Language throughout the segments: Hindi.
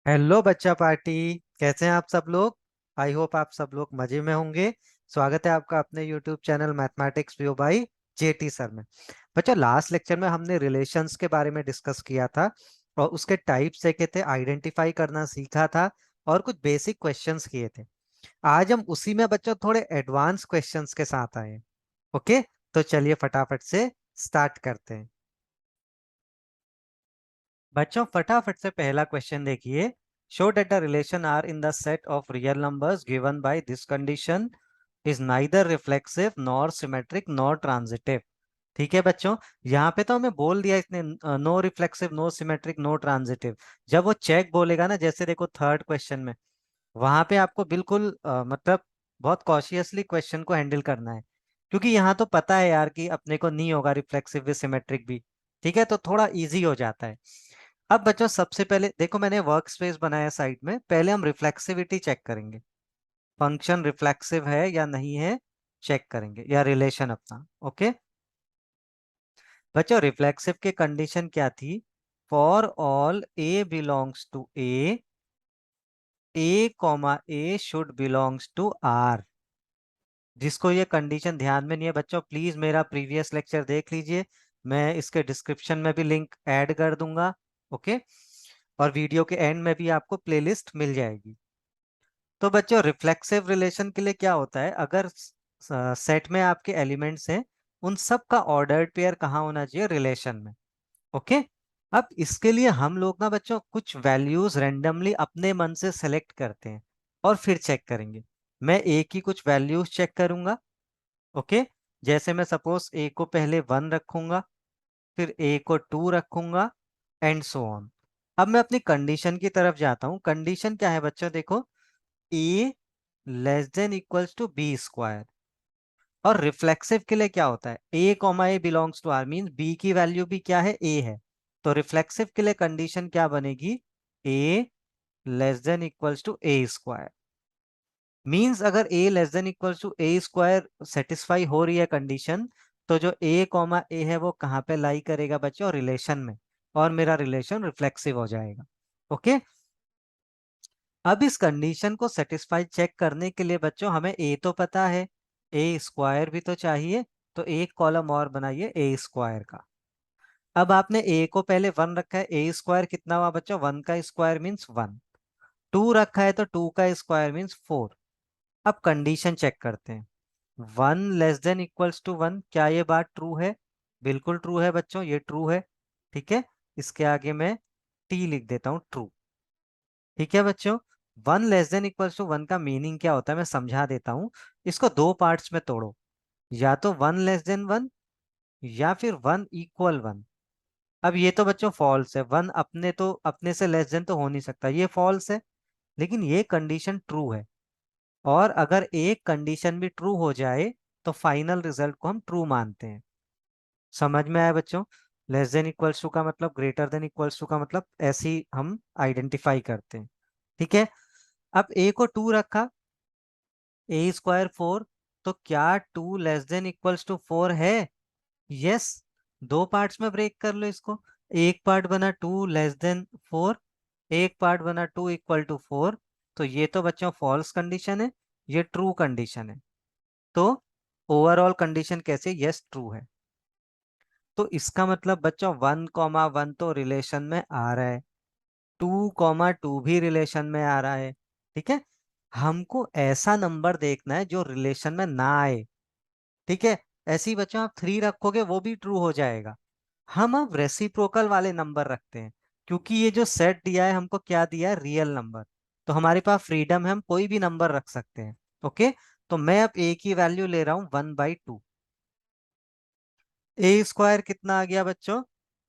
हेलो बच्चा पार्टी। कैसे हैं आप सब लोग। आई होप आप सब लोग मजे में होंगे। स्वागत है आपका अपने YouTube channel mathematics view by jetty sir में। बच्चा लास्ट लेक्चर में हमने रिलेशंस के बारे में डिस्कस किया था और उसके टाइप्स देखे थे, आइडेंटिफाई करना सीखा था और कुछ बेसिक क्वेश्चंस किए थे। आज हम उसी में बच्चों थोड़े एडवांस क्वेश्चंस के साथ आए हैं। ओके, तो चलिए फटाफट से स्टार्ट करते हैं। बच्चों फटाफट से पहला क्वेश्चन देखिए। Show that the relation R in the set of real numbers given by this condition is neither reflexive nor symmetric nor transitive. ठीक है बच्चों, यहाँ पे तो हमें बोल दिया इसने no reflexive no symmetric no transitive. जब वो चेक बोलेगा ना, जैसे देखो थर्ड क्वेश्चन में, वहां पे आपको बिल्कुल मतलब बहुत कॉशियसली क्वेश्चन को हैंडल करना है, क्योंकि यहाँ तो पता है यार कि अपने को नहीं होगा रिफ्लेक्सिव भी सिमेट्रिक भी। ठीक है, तो थोड़ा इजी हो जाता है। अब बच्चों सबसे पहले देखो, मैंने वर्क स्पेस बनाया साइड में, पहले हम रिफ्लेक्सिविटी चेक करेंगे। फंक्शन रिफ्लेक्सिव है या नहीं है, चेक करेंगे, या रिलेशन अपना। ओके बच्चों, रिफ्लेक्सिव के कंडीशन क्या थी? For all a belongs to comma a should belongs to R. जिसको ये कंडीशन ध्यान में नहीं है बच्चों, प्लीज मेरा प्रीवियस लेक्चर देख लीजिए। मैं इसके डिस्क्रिप्शन में भी लिंक ऐड कर दूंगा। ओके, और वीडियो के एंड में भी आपको प्लेलिस्ट मिल जाएगी। तो बच्चों रिफ्लेक्सिव रिलेशन के लिए क्या होता है, अगर सेट में आपके एलिमेंट्स हैं, उन सब का ऑर्डर्ड पेयर कहाँ होना चाहिए? रिलेशन में। ओके, अब इसके लिए हम लोग ना बच्चों कुछ वैल्यूज रेंडमली अपने मन से सेलेक्ट करते हैं और फिर चेक करेंगे। मैं ए की कुछ वैल्यूज चेक करूंगा। ओके, जैसे मैं सपोज ए को पहले 1 रखूंगा, फिर ए को 2 रखूंगा, एंड सो ऑन। अब मैं अपनी कंडीशन की तरफ जाता हूं। कंडीशन क्या है बच्चों? देखो, a less than equals to b square. और रिफ्लेक्सिव के लिए क्या होता है? A comma a belongs to R mean b की वैल्यू भी क्या है? ए है। तो रिफ्लेक्सिव के लिए कंडीशन क्या बनेगी? A less than equals to a square. Means अगर a less than equals to a square satisfy हो रही है कंडीशन, तो जो ए कॉमा ए है वो कहाँ पे लाई करेगा बच्चों? रिलेशन में। और मेरा रिलेशन रिफ्लेक्सिव हो जाएगा। ओके, अब इस कंडीशन को सेटिस्फाई चेक करने के लिए बच्चों हमें ए तो पता है, ए स्क्वायर भी तो चाहिए। तो एक कॉलम और बनाइए ए स्क्वायर का। अब आपने ए को पहले 1 रखा है, ए स्क्वायर कितना हुआ बच्चों? 1 का स्क्वायर मीन्स 1। 2 रखा है तो 2 का स्क्वायर मीन्स 4। अब कंडीशन चेक करते हैं। 1 लेस देन इक्वल्स टू 1, क्या ये बात ट्रू है? बिल्कुल ट्रू है बच्चों, ये ट्रू है। ठीक है, इसके आगे मैं टी लिख देता हूँ, ट्रू। ठीक है बच्चों, 1 लेस देन इक्वल्स टू 1 का मीनिंग क्या होता है मैं समझा देता हूँ। इसको दो पार्ट्स में तोड़ो, या तो 1 लेस देन 1 या फिर 1 इक्वल 1। अब ये तो बच्चों फॉल्स है, 1 अपने तो अपने से लेस देन तो हो नहीं सकता, ये फॉल्स है। लेकिन ये कंडीशन ट्रू है। और अगर एक कंडीशन भी ट्रू हो जाए तो फाइनल रिजल्ट को हम ट्रू मानते हैं। समझ में आया बच्चों? लेस देन इक्वल्स टू का मतलब, ग्रेटर देन इक्वल्स टू का मतलब, ऐसे ही हम आइडेंटिफाई करते हैं। ठीक है, अब ए को 2 रखा, ए स्क्वायर 4, तो क्या 2 लेस देन इक्वल्स टू 4 है? यस। दो पार्ट्स में ब्रेक कर लो इसको। एक पार्ट बना 2 लेस देन 4, एक पार्ट बना 2 इक्वल टू 4। तो ये तो बच्चों फॉल्स कंडीशन है, ये ट्रू कंडीशन है। तो ओवरऑल कंडीशन कैसे? यस ट्रू है। तो इसका मतलब बच्चों 1 कॉमा 1 तो रिलेशन में आ रहा है, 2 कॉमा 2 भी रिलेशन में आ रहा है। ठीक है, हमको ऐसा नंबर देखना है जो रिलेशन में ना आए। ठीक है, ऐसे ही बच्चों आप 3 रखोगे वो भी ट्रू हो जाएगा। हम अब रेसिप्रोकल वाले नंबर रखते हैं, क्योंकि ये जो सेट दिया है हमको क्या दिया है? Real number. तो हमारे पास फ्रीडम है, हम कोई भी नंबर रख सकते हैं। ओके, तो मैं अब ए की वैल्यू ले रहा हूं 1/2। ए स्क्वायर कितना आ गया बच्चों?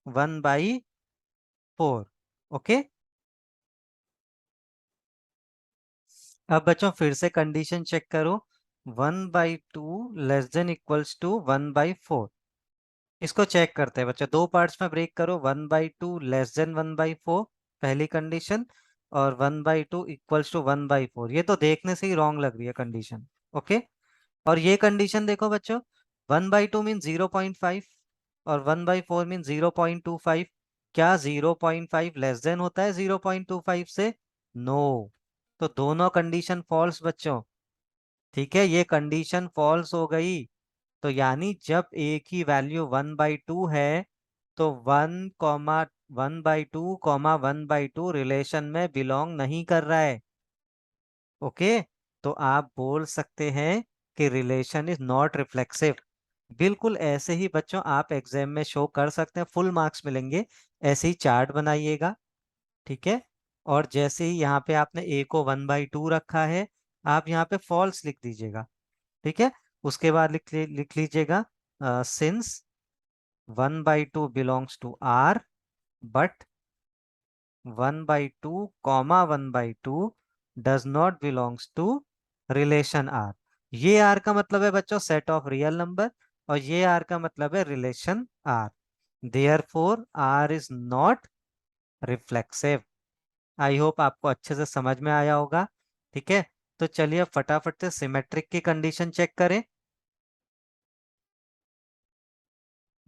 1/4। ओके, अब बच्चों फिर से कंडीशन चेक करो। 1/2 लेस देन इक्वल्स टू 1/4। इसको चेक करते हैं बच्चों, दो पार्ट्स में ब्रेक करो। 1/2 लेस देन 1/4 पहली कंडीशन, और 1/2 इक्वल्स टू 1/4। ये तो देखने से ही रॉन्ग लग रही है कंडीशन। ओके, और ये कंडीशन देखो बच्चों, 1/2 मीन 0.5 और 1/4 मीन 0.25। क्या 0.5 लेस देन होता है 0.25 से? नो। तो दोनों कंडीशन फॉल्स बच्चों। ठीक है, ये कंडीशन फॉल्स हो गई। तो यानी जब ए की वैल्यू 1/2 है तो 1,1/2, 1/2 रिलेशन में बिलोंग नहीं कर रहा है। ओके, तो आप बोल सकते हैं कि रिलेशन इज नॉट रिफ्लेक्सिव। बिल्कुल ऐसे ही बच्चों आप एग्जाम में शो कर सकते हैं, फुल मार्क्स मिलेंगे। ऐसे ही चार्ट बनाइएगा। ठीक है, और जैसे ही यहाँ पे आपने ए को 1/2 रखा है, आप यहाँ पे फॉल्स लिख दीजिएगा। ठीक है, उसके बाद लिख लीजिएगा since 1/2 belongs to R, but 1/2 comma 1/2 does not belongs to relation R. ये आर का मतलब है बच्चों सेट ऑफ रियल नंबर, और ये आर का मतलब है relation R. Therefore R is not reflexive. I hope आपको अच्छे से समझ में आया होगा। ठीक है, तो चलिए फटाफट से सिमेट्रिक की कंडीशन चेक करें।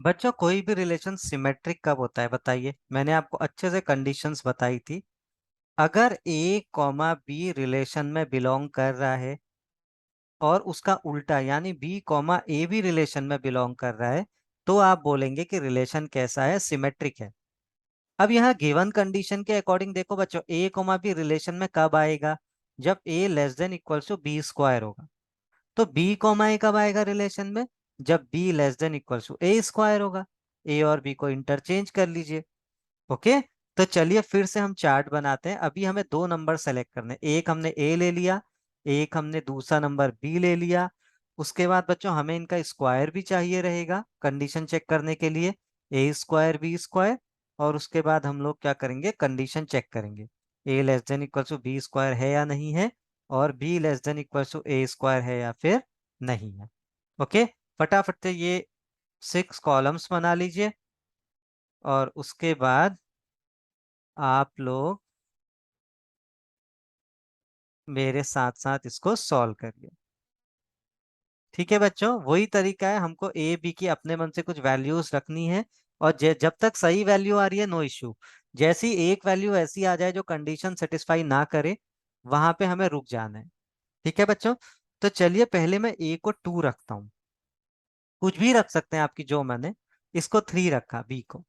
बच्चों कोई भी रिलेशन सिमेट्रिक कब होता है बताइए? मैंने आपको अच्छे से कंडीशंस बताई थी। अगर ए कॉमा बी रिलेशन में बिलोंग कर रहा है और उसका उल्टा यानी बी कॉमा ए भी रिलेशन में बिलोंग कर रहा है, तो आप बोलेंगे कि रिलेशन कैसा है? सिमेट्रिक है। अब यहाँ गिवन कंडीशन के अकॉर्डिंग देखो बच्चों, ए कॉमा बी रिलेशन में कब आएगा? जब a less than equal to b square होगा। तो बी कॉमा ए कब आएगा रिलेशन में? जब b less than equal to a square होगा। ए और बी को इंटरचेंज कर लीजिए। ओके, तो चलिए फिर से हम चार्ट बनाते हैं। अभी हमें दो नंबर सेलेक्ट करने, एक हमने ए ले लिया, एक हमने दूसरा नंबर बी ले लिया। उसके बाद बच्चों हमें इनका स्क्वायर भी चाहिए रहेगा कंडीशन चेक करने के लिए, ए स्क्वायर बी स्क्वायर। और उसके बाद हम लोग क्या करेंगे? कंडीशन चेक करेंगे, a less than equal to b square है या नहीं है, और b less than equal to a square है या फिर नहीं है। ओके, फटाफट से ये 6 कॉलम्स बना लीजिए, और उसके बाद आप लोग मेरे साथ साथ इसको सॉल्व करिए। ठीक है बच्चों, वही तरीका है, हमको ए बी की अपने मन से कुछ वैल्यूज रखनी है। और जब तक सही वैल्यू आ रही है नो इश्यू। जैसी एक वैल्यू ऐसी आ जाए जो कंडीशन सेटिस्फाई ना करे, वहां पे हमें रुक जाना है। ठीक है बच्चों, तो चलिए पहले मैं ए को 2 रखता हूँ। कुछ भी रख सकते हैं आपकी जो मैंने, इसको 3 रखा बी को।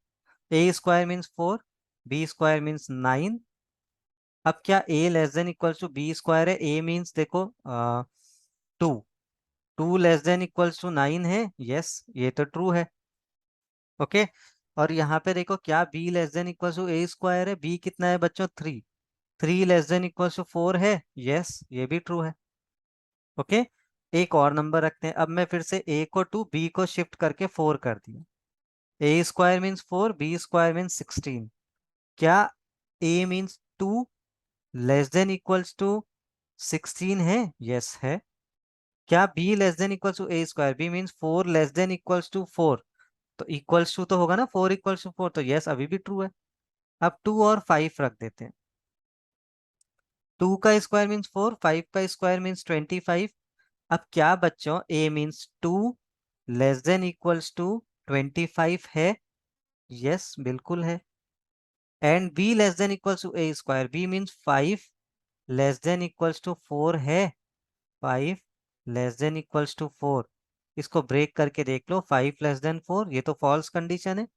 A square means 4, b square means 9। अब क्या a less than equal to b square है? ए मीन्स देखो 2, 2 लेस देन इक्वल्स टू 9 है। यस, ये तो ट्रू है। ओके, और यहाँ पे देखो क्या b less than equals to a square है? बी कितना है बच्चों? 3, 3 लेस देन इक्वल्स टू 4 है। यस, ये भी ट्रू है। ओके, एक और नंबर रखते हैं। अब मैं फिर से ए को 2, बी को शिफ्ट करके 4 कर दिया। A square means 4, b square means 16। क्या a means 2 less than equals to 16 है? यस है। क्या b less than equals to a square? B means 4 less than equals to 4, तो इक्वल्स टू तो होगा ना, 4 इक्वल्स टू 4, तो यस अभी भी ट्रू है। अब 2 और 5 रख देते हैं। 2 का स्क्वायर मीन्स 4, 5 का स्क्वायर मीन्स 25। अब क्या बच्चों a means 2 less than equals to 25 है? यस बिल्कुल है। And b less than equals to a square, b means 5 less than equals to 4 है? 5 लेस देन इक्वल्स टू 4। इसको ब्रेक करके देख लो, 5 लेस देन 4 ये तो फॉल्स कंडीशन है,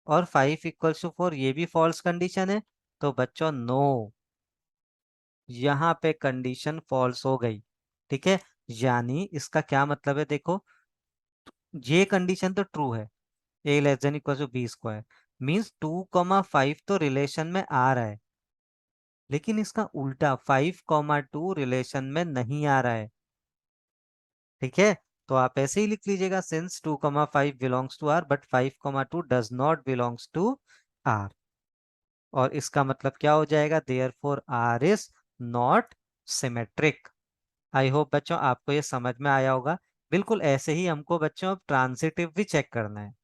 और 5 इक्वल्स टू 4 ये भी फॉल्स कंडीशन है। तो बच्चों नो, यहाँ पे कंडीशन फॉल्स हो गई। ठीक है, यानी इसका क्या मतलब है देखो, ये कंडीशन तो ट्रू है, a less than equal to b square means 2,5 तो रिलेशन में आ रहा है, लेकिन इसका उल्टा 5,2 रिलेशन में नहीं आ रहा है। ठीक है, तो आप ऐसे ही लिख लीजिएगा, since 2,5 belongs to R but 5,2 does not belongs to R. और इसका मतलब क्या हो जाएगा? Therefore R is not symmetric. I hope बच्चों आपको ये समझ में आया होगा। बिल्कुल ऐसे ही हमको बच्चों अब ट्रांजिटिव भी चेक करना है।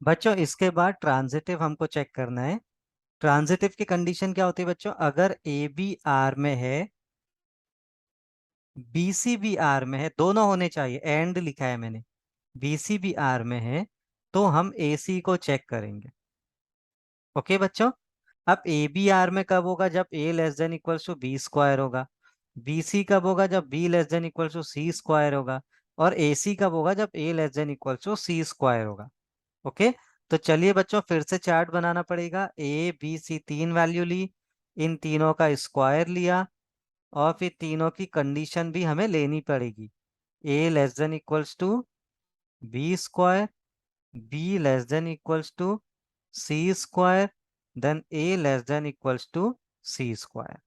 बच्चों इसके बाद ट्रांजिटिव हमको चेक करना है। ट्रांजिटिव की कंडीशन क्या होती है बच्चों? अगर ए बी आर में है, बी सी भी आर में है, दोनों होने चाहिए, एंड लिखा है मैंने, बी सी भी आर में है, तो हम ए सी को चेक करेंगे। ओके बच्चों, अब ए बी आर में कब होगा? जब a less than equals to b square होगा। बी सी कब होगा? जब b less than equals to c square होगा। और ए सी कब होगा? जब a less than equals to c square होगा। ओके, तो चलिए बच्चों फिर से चार्ट बनाना पड़ेगा। ए बी सी तीन वैल्यू ली, इन तीनों का स्क्वायर लिया, और फिर तीनों की कंडीशन भी हमें लेनी पड़ेगी। A less than equals to b square, b less than equals to c square, then a less than equals to c square.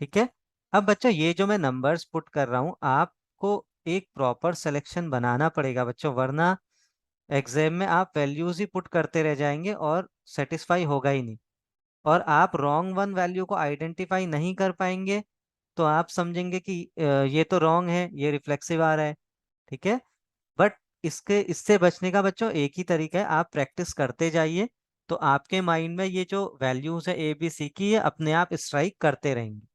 ठीक है, अब बच्चों ये जो मैं नंबर्स पुट कर रहा हूं, आपको एक प्रॉपर सिलेक्शन बनाना पड़ेगा बच्चों, वरना एग्जाम में आप वैल्यूज ही पुट करते रह जाएंगे और सेटिस्फाई होगा ही नहीं। और आप रॉन्ग वन वैल्यू को आइडेंटिफाई नहीं कर पाएंगे तो आप समझेंगे कि ये तो रॉन्ग है, ये रिफ्लेक्सिव आ रहा है। ठीक है, बट इससे बचने का बच्चों एक ही तरीका है, आप प्रैक्टिस करते जाइए, तो आपके माइंड में ये जो वैल्यूज है ए बी सी की, ये अपने आप स्ट्राइक करते रहेंगे।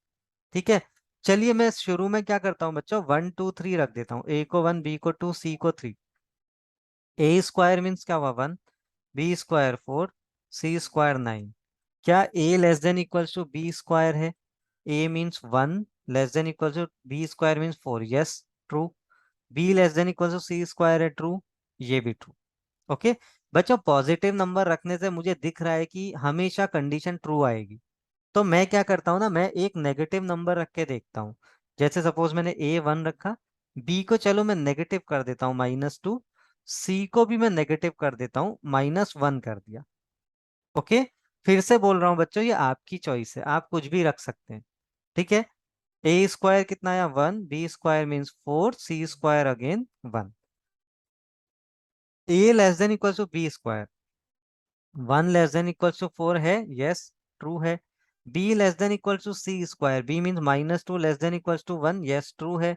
ठीक है, चलिए मैं शुरू में क्या करता हूँ बच्चों, 1 2 3 रख देता हूँ। ए को 1, बी को 2, सी को 3। ए स्क्वायर मीन्स क्या हुआ? 1, बी स्क्वायर 4, सी स्क्वायर 9। क्या a less than equals to b square है? A means 1 less than equals to b square means 4, yes true. B less than equals to c square है, ट्रू, ये भी ट्रू। ओके बच्चों, पॉजिटिव नंबर रखने से मुझे दिख रहा है कि हमेशा कंडीशन ट्रू आएगी। तो मैं क्या करता हूँ ना, मैं एक नेगेटिव नंबर रख के देखता हूँ। जैसे सपोज मैंने ए 1 रखा, बी को चलो मैं नेगेटिव कर देता हूँ -2, सी को भी मैं नेगेटिव कर देता हूँ -1 कर दिया। ओके, फिर से बोल रहा हूँ बच्चों, ये आपकी चॉइस है, आप कुछ भी रख सकते हैं। ठीक है, ए स्क्वायर कितना आया? 1, b square means 4, c square again 1। A less than equal to b square, 1 less than equal to 4 है, यस ट्रू है। B less than equal to c square, b means -2 less than equal to 1, yes true है।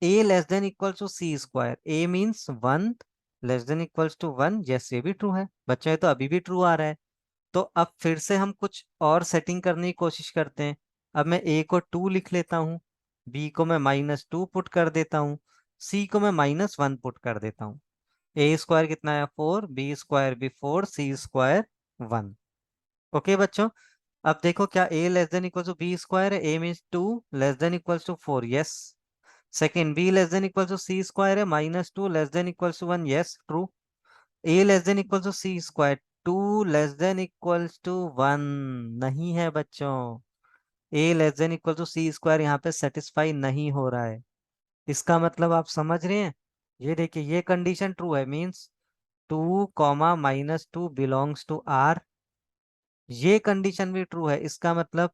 A less than equal to c square, a means 1 less than equal to 1, yes ये भी ट्रू है। बच्चों ये तो अभी भी ट्रू आ रहा है। तो अब फिर से हम कुछ और सेटिंग करने की कोशिश करते हैं। अब मैं ए को 2 लिख लेता हूँ, बी को मैं -2 पुट कर देता हूँ, सी को मैं -1 पुट कर देता हूँ। ए स्क्वायर कितना है? 4, बी स्क्वायर भी 4, सी स्क्वायर 1। ओके बच्चों, अब देखो क्या a less than equal to b square है? A means 2 less than equal to 4, yes. Second, b less than equal to c square है, -2 less than equal to 1, yes true. A less than equal to c square, 2 less than equal to 1 नहीं है बच्चों। ए less than equal to c square यहाँ पे सेटिस्फाई नहीं हो रहा है। इसका मतलब आप समझ रहे हैं? ये देखिए, ये कंडीशन ट्रू है, means 2 comma -2 belongs to R. ये कंडीशन भी ट्रू है, इसका मतलब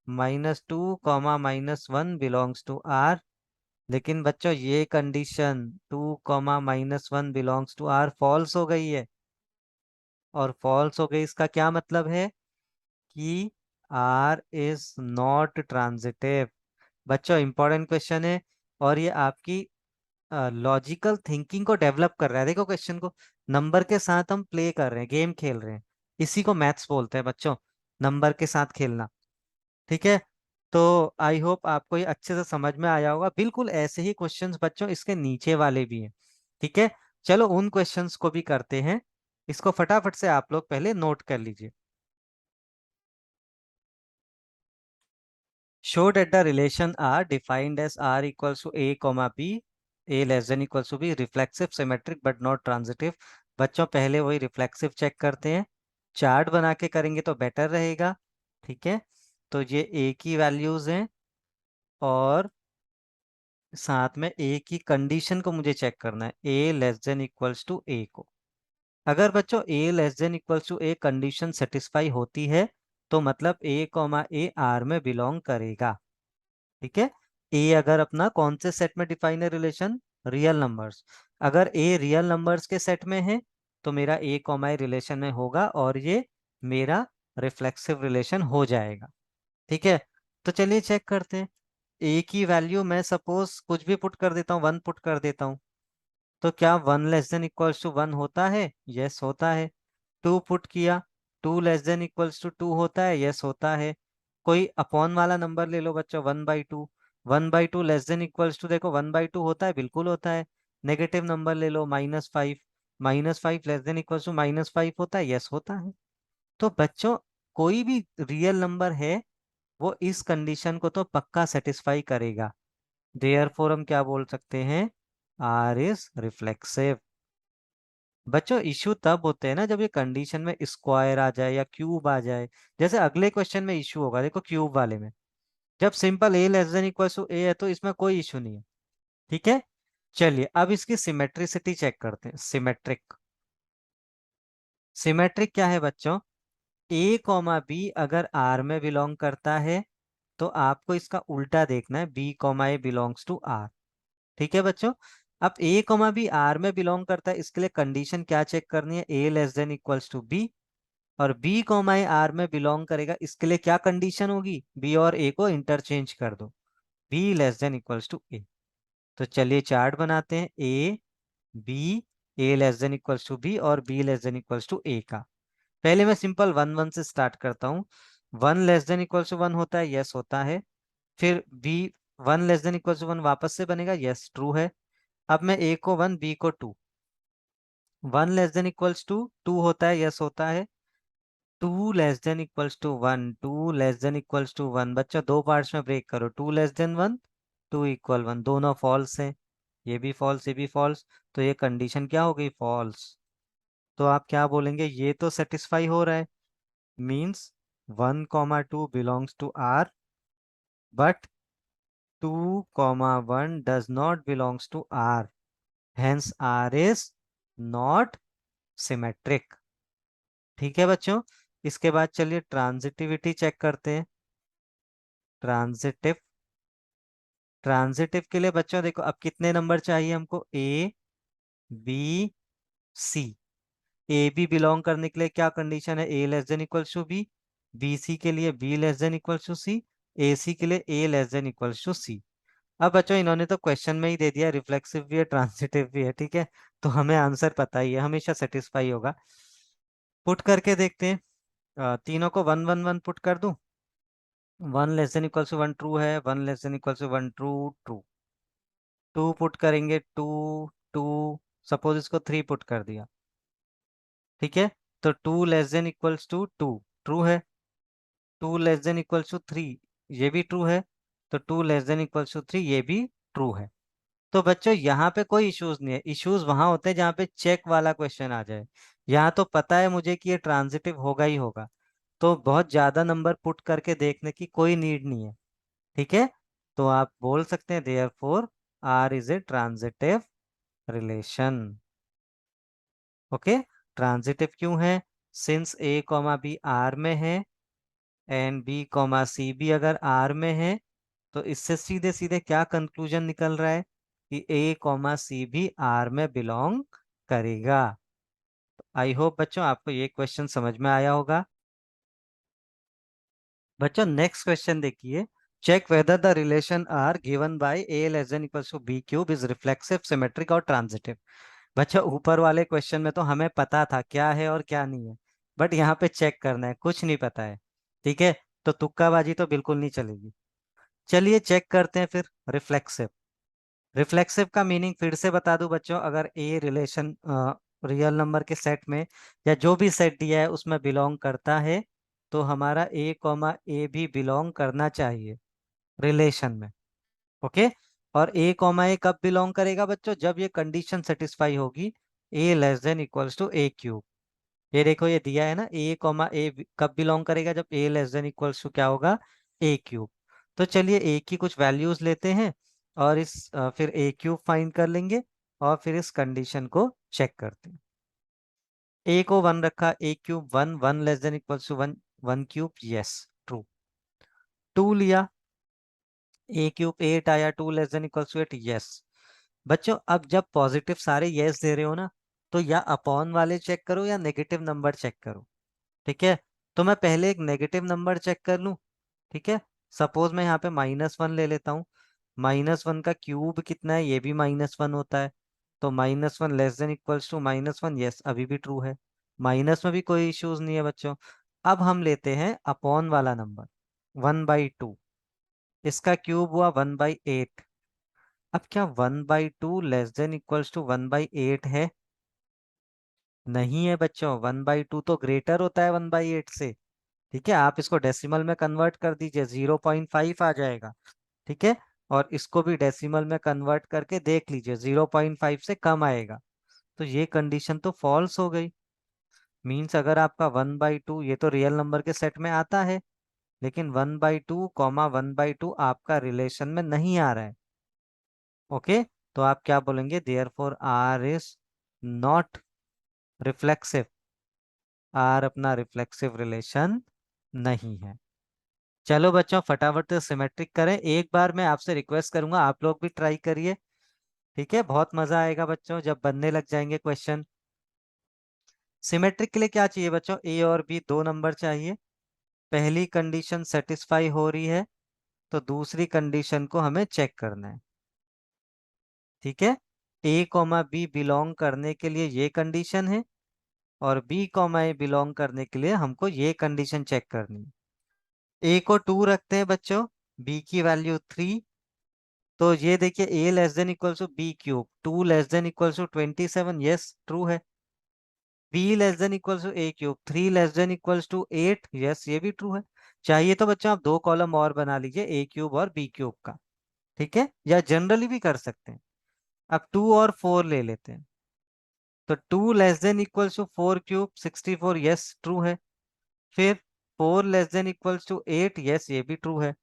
-2 कॉमा -1 बिलोंग्स टू आर। लेकिन बच्चों ये condition 2 comma -1 belongs to R false हो गई है। और फॉल्स हो गई, इसका क्या मतलब है? कि आर इज नॉट ट्रांजिटिव। बच्चों इंपॉर्टेंट क्वेश्चन है, और ये आपकी लॉजिकल थिंकिंग को डेवलप कर रहा है। देखो क्वेश्चन को, नंबर के साथ हम प्ले कर रहे हैं, गेम खेल रहे हैं, इसी को मैथ्स बोलते हैं बच्चों, नंबर के साथ खेलना। ठीक है, तो आई होप आपको ये अच्छे से समझ में आया होगा। बिल्कुल ऐसे ही क्वेश्चंस बच्चों इसके नीचे वाले भी हैं। ठीक है, चलो उन क्वेश्चंस को भी करते हैं। इसको फटाफट से आप लोग पहले नोट कर लीजिए। Show that the relation R defined as R equals to A comma B, A less than equals to B, reflexive, symmetric but not transitive। बच्चों पहले वही रिफ्लेक्सिव चेक करते हैं, चार्ट बना के करेंगे तो बेटर रहेगा। ठीक है, तो ये A की वैल्यूज हैं, और साथ में A की कंडीशन को मुझे चेक करना है, A less than equals to A को। अगर बच्चों A less than equals to A condition satisfy होती है, तो मतलब A कॉमा A R में बिलोंग करेगा। ठीक है, ए अगर अपना कौन से सेट में डिफाइन है रिलेशन? Real numbers. अगर ए रियल नंबर्स के सेट में है तो मेरा ए कॉमा ए रिलेशन में होगा, और ये मेरा रिफ्लेक्सिव रिलेशन हो जाएगा। ठीक है, तो चलिए चेक करते हैं। ए की वैल्यू मैं सपोज कुछ भी पुट कर देता हूँ, 1 पुट कर देता हूँ, तो क्या 1 लेस देन इक्वल्स टू 1 होता है? यस होता है। 2 पुट किया, 2 लेस देन इक्वल्स टू 2 होता है? यस होता है। कोई अपॉन वाला नंबर ले लो बच्चों, 1/2, 1/2 लेस देन इक्वल्स टू, देखो 1/2 होता है, बिल्कुल होता है। नेगेटिव नंबर ले लो, -5, -5 लेस देन इक्वल टू -5 होता है? यस होता है। तो बच्चों कोई भी रियल नंबर है वो इस कंडीशन को तो पक्का सेटिस्फाई करेगा। देयरफॉर हम क्या बोल सकते हैं? R is reflexive. बच्चों इशू तब होते हैं ना जब ये कंडीशन में स्क्वायर आ जाए या क्यूब आ जाए। जैसे अगले क्वेश्चन में इशू होगा, देखो क्यूब वाले में जब simple a less than equal to a है तो इसमें कोई इशू नहीं है। ठीक है, चलिए अब इसकी सिमेट्रिसिटी चेक करते हैं। सिमेट्रिक, सिमेट्रिक क्या है बच्चों? ए कॉमा बी अगर आर में बिलोंग करता है तो आपको इसका उल्टा देखना है, b comma a belongs to R. ठीक है बच्चों, अब ए कॉमा बी आर में बिलोंग करता है, इसके लिए कंडीशन क्या चेक करनी है? A less than equals to b. और बी कॉमा ए आर में बिलोंग करेगा, इसके लिए क्या कंडीशन होगी? बी और ए को इंटरचेंज कर दो, b less than equals to a. तो चलिए चार्ट बनाते हैं, a b, a less than equals to b और b less than equals to a का। पहले मैं सिंपल 1 1 से स्टार्ट करता हूँ। 1 < 1 होता है? यस होता है। फिर बी 1 < 1 वापस से बनेगा? यस ट्रू है। अब मैं ए को 1 बी को 2। 1 < 2 होता है? यस होता है। 2 < 1 2 < 1 बच्चा दो पार्ट्स में ब्रेक करो, 2 < 1 2 = 1, दोनों फॉल्स हैं। ये भी फॉल्स, ये भी फॉल्स, तो ये कंडीशन क्या हो गई? फॉल्स। तो आप क्या बोलेंगे? ये तो सेटिस्फाई हो रहा है, means 1 2 belongs to R but 2 1 does not belongs to R, hence R is not symmetric. ठीक है बच्चों, इसके बाद चलिए ट्रांजिटिविटी चेक करते हैं। ट्रांजिटिव, ट्रांजिटिव के लिए बच्चों देखो अब कितने नंबर चाहिए हमको? A b c. A b belong करने के लिए क्या कंडीशन है? A less than equals to b. B c के लिए b less than equals to c. A c के लिए a less than equals to c. अब बच्चों इन्होंने तो क्वेश्चन में ही दे दिया, रिफ्लेक्सिव भी है ट्रांजिटिव भी है, ठीक है, तो हमें आंसर पता ही है, हमेशा सेटिस्फाई होगा। पुट करके देखते हैं। तीनों को 1 1 1 पुट कर दूं। 1 < 1 ट्रू है, 1 < 1 ट्रू। 2 पुट करेंगे, 2 2। सपोज इसको 3 पुट कर दिया, ठीक है, तो 2 < 2 ट्रू है। 2 < 3 ये भी ट्रू है। तो 2 < 3 ये भी ट्रू है। तो बच्चों यहाँ पे कोई इश्यूज नहीं है। इश्यूज वहां होते हैं जहाँ पे चेक वाला क्वेश्चन आ जाए। यहाँ तो पता है मुझे कि ये ट्रांजिटिव होगा ही होगा, तो बहुत ज्यादा नंबर पुट करके देखने की कोई नीड नहीं है। ठीक है, तो आप बोल सकते हैं therefore R is a transitive relation. Okay, transitive क्यों है? Since a comma b R में है एंड बी कॉमा सी भी अगर आर में है, तो इससे सीधे सीधे क्या कंक्लूजन निकल रहा है कि ए कॉमा सी भी आर में बिलोंग करेगा। आई होप बच्चों आपको ये क्वेश्चन समझ में आया होगा। बच्चों नेक्स्ट क्वेश्चन देखिए, check whether the relation R given by a less than equals to B cube is reflexive, symmetric और ट्रांजिटिव। बच्चों ऊपर वाले क्वेश्चन में तो हमें पता था क्या है और क्या नहीं है, बट यहाँ पे चेक करना है, कुछ नहीं पता है। ठीक है, तो तुक्काबाजी तो बिल्कुल नहीं चलेगी। चलिए चेक करते हैं फिर। रिफ्लेक्सिव, रिफ्लेक्सिव का मीनिंग फिर से बता दूं बच्चों, अगर ए रिलेशन रियल नंबर के सेट में या जो भी सेट दिया है उसमें बिलोंग करता है, तो हमारा ए कॉमा ए भी बिलोंग करना चाहिए रिलेशन में। ओके, और ए कॉमा ए कब बिलोंग करेगा बच्चों? जब ये कंडीशन सेटिस्फाई होगी, a less than equals to a cube. ये देखो ये दिया है ना, ए कॉमा ए कब बिलोंग करेगा? जब a less than equals to क्या होगा? ए क्यूब। तो चलिए ए की कुछ वैल्यूज लेते हैं और फिर ए क्यूब फाइंड कर लेंगे और फिर इस कंडीशन को चेक करते हैं। ए को 1 रखा, a cube 1, 1 less than equals to 1, 1 cube yes true. 2 लिया, ए क्यूब 8 आया, 2 less than equals to 8 yes. बच्चों अब जब पॉजिटिव सारे यस दे रहे हो ना, तो या अपॉन वाले चेक करो या नेगेटिव नंबर चेक करो। ठीक है, तो मैं पहले एक नेगेटिव नंबर चेक कर लूं। ठीक है, सपोज मैं यहाँ पे -1 ले लेता हूँ। -1 का क्यूब कितना है? ये भी -1 होता है। तो -1 less than equals to -1 yes अभी भी ट्रू है, माइनस में भी कोई इश्यूज नहीं है बच्चों। अब हम लेते हैं अपॉन वाला नंबर, 1/2। इसका क्यूब हुआ 1/8। अब क्या 1/2 लेस देन इक्वल्स टू 1/8 है? नहीं है बच्चों, 1/2 तो ग्रेटर होता है 1/8 से। ठीक है, आप इसको डेसिमल में कन्वर्ट कर दीजिए, 0.5 आ जाएगा। ठीक है, और इसको भी डेसिमल में कन्वर्ट करके देख लीजिए, 0.5 से कम आएगा। तो ये कंडीशन तो फॉल्स हो गई। मीन्स अगर आपका 1/2, ये तो रियल नंबर के सेट में आता है, लेकिन 1/2 कॉमा 1/2 आपका रिलेशन में नहीं आ रहा है। ओके, तो आप क्या बोलेंगे, therefore R is not reflexive. R अपना रिफ्लेक्सिव रिलेशन नहीं है। चलो बच्चों, फटाफट से सिमेट्रिक करें। एक बार मैं आपसे रिक्वेस्ट करूंगा, आप लोग भी ट्राई करिए। ठीक है, बहुत मजा आएगा बच्चों जब बनने लग जाएंगे क्वेश्चन। सिमेट्रिक के लिए क्या चाहिए बच्चों, ए और बी दो नंबर चाहिए। पहली कंडीशन सेटिस्फाई हो रही है, तो दूसरी कंडीशन को हमें चेक करना है। ठीक है, ए कॉमा बी बिलोंग करने के लिए ये कंडीशन है, और बी कॉमा ए बिलोंग करने के लिए हमको ये कंडीशन चेक करनी है। ए को 2 रखते हैं बच्चों, बी की वैल्यू 3। तो ये देखिए, a less than equal to B cube, 2 less than equal to 27, yes true है। B less than equal to a cube, 3 less than equal to 8, yes ये भी ट्रू है। चाहिए तो बच्चों आप दो कॉलम और बना लीजिए, ए क्यूब और बी क्यूब का। ठीक है, या जनरली भी कर सकते हैं। अब 2 और 4 ले लेते हैं। तो 2 less than equal to 4 cube, 64, yes true है। फिर 4 less than equal to 8, yes ये भी ट्रू है।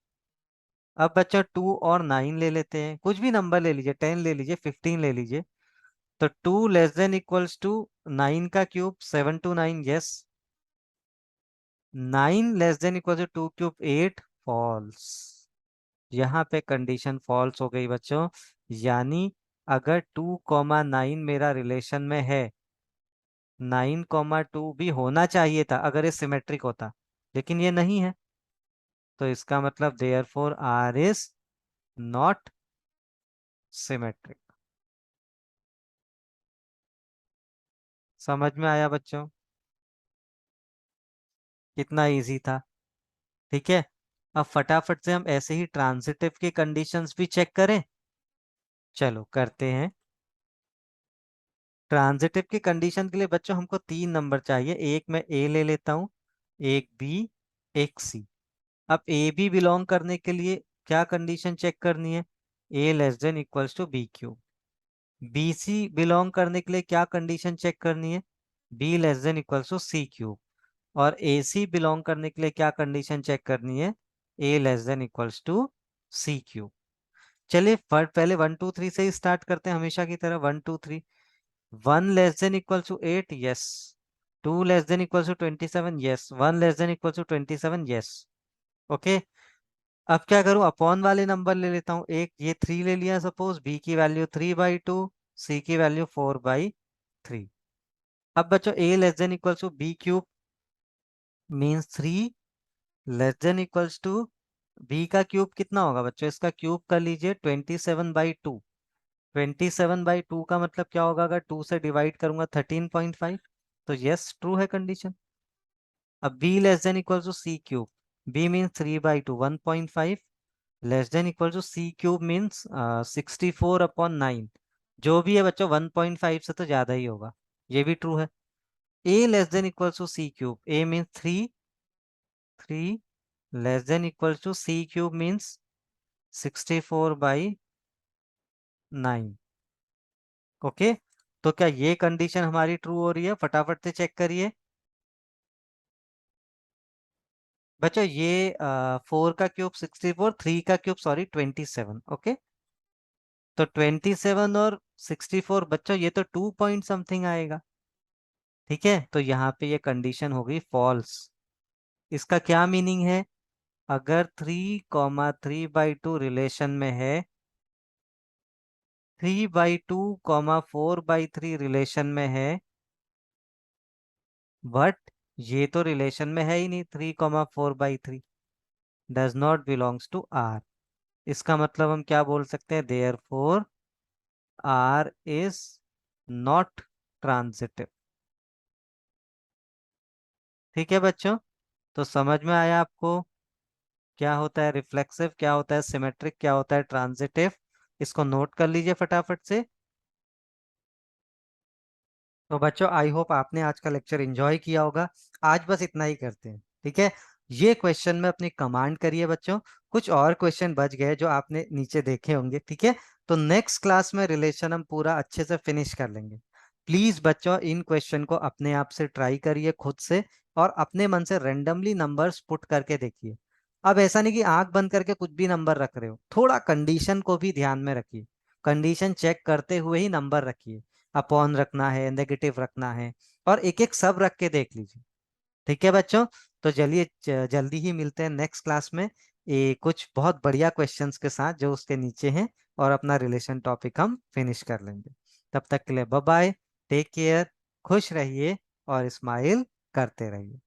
अब बच्चा 2 और 9 ले लेते हैं, कुछ भी नंबर ले लीजिए, 10 ले लीजिए, 15 ले लीजिए। तो 2 लेस देन इक्वल्स टू 9 का cube, 7 to 9, yes. 9 less than equal to 2 cube 8, false. यहाँ पे कंडीशन फॉल्स हो गई बच्चों। यानी अगर 2,9 मेरा रिलेशन में है, 9,2 भी होना चाहिए था अगर ये सिमेट्रिक होता, लेकिन ये नहीं है। तो इसका मतलब therefore R is not symmetric. समझ में आया बच्चों? कितना इजी था। ठीक है, अब फटाफट से हम ऐसे ही ट्रांजिटिव की कंडीशंस भी चेक करें। चलो करते हैं। ट्रांजिटिव की कंडीशन के लिए बच्चों हमको 3 नंबर चाहिए, एक मैं ए ले लेता हूँ, एक बी, एक सी। अब ए बी बिलोंग करने के लिए क्या कंडीशन चेक करनी है, a less than equals to B cube. B c belong करने के लिए क्या कंडीशन चेक करनी है, b less than equals to c cube. और ए सी बिलोंग करने के लिए क्या कंडीशन चेक करनी है, a less than equals to c cube. चलिए पहले 1 2 3 से ही स्टार्ट करते हैं, हमेशा की तरह 1 2 3। 1 less than equal to 8, yes. 2 less than equal to 27, yes. 1 less than equal to 27, yes. Okay, अब क्या करूं, अपॉन वाले नंबर ले लेता हूं। एक ये 3 ले लिया सपोज, बी की वैल्यू 3/2, सी की वैल्यू 4/3। अब बच्चों ए less than equal to B cube, means 3 less than equals to B का क्यूब कितना होगा बच्चों, इसका क्यूब कर लीजिए, 27/2। 27/2 का मतलब क्या होगा, अगर 2 से डिवाइड करूंगा 13.5। तो यस ट्रू है कंडीशन। अब b less than equal to c cube, b means 3/2, 1.5 less than equal to c cube means 64/9। जो भी है बच्चों 1.5 से तो ज्यादा ही होगा, ये भी ट्रू है। a less than equal to c cube, a means 3 less than equal to c cube means 64/9। Okay, तो क्या ये कंडीशन हमारी ट्रू हो रही है, फटाफट से चेक करिए। बच्चों ये 4 का क्यूब 64, 3 का क्यूब सॉरी 27। ओके, तो 27 और 64 बच्चों ये तो 2 पॉइंट समथिंग आएगा। ठीक है, तो यहाँ पे ये कंडीशन हो गई फॉल्स। इसका क्या मीनिंग है, अगर 3,3/2 रिलेशन में है, 3/2, 4/3 रिलेशन में है, बट ये तो रिलेशन में है ही नहीं, 3,4/3 does not belongs to R. इसका मतलब हम क्या बोल सकते हैं, therefore R is not transitive. ठीक है बच्चों, तो समझ में आया आपको क्या होता है रिफ्लेक्सिव, क्या होता है सिमेट्रिक, क्या होता है ट्रांजिटिव। इसको नोट कर लीजिए फटाफट से। तो बच्चों आई होप आपने आज का लेक्चर एंजॉय किया होगा। आज बस इतना ही करते हैं, ठीक है। ये क्वेश्चन में अपनी कमांड करिए बच्चों। कुछ और क्वेश्चन बच गए जो आपने नीचे देखे होंगे, ठीक है। तो नेक्स्ट क्लास में रिलेशन हम पूरा अच्छे से फिनिश कर लेंगे। प्लीज बच्चों इन क्वेश्चन को अपने आप से ट्राई करिए खुद से, और अपने मन से रेंडमली नंबर्स पुट करके देखिए। अब ऐसा नहीं कि आंख बंद करके कुछ भी नंबर रख रहे हो, थोड़ा कंडीशन को भी ध्यान में रखिए। कंडीशन चेक करते हुए ही नंबर रखिए। अपॉन रखना है, नेगेटिव रखना है, और एक एक सब रख के देख लीजिए, ठीक है बच्चों। तो चलिए जल्दी ही मिलते हैं नेक्स्ट क्लास में कुछ बहुत बढ़िया क्वेश्चंस के साथ जो उसके नीचे हैं, और अपना रिलेशन टॉपिक हम फिनिश कर लेंगे। तब तक के लिए बाय बाय, टेक केयर, खुश रहिए और स्माइल करते रहिए।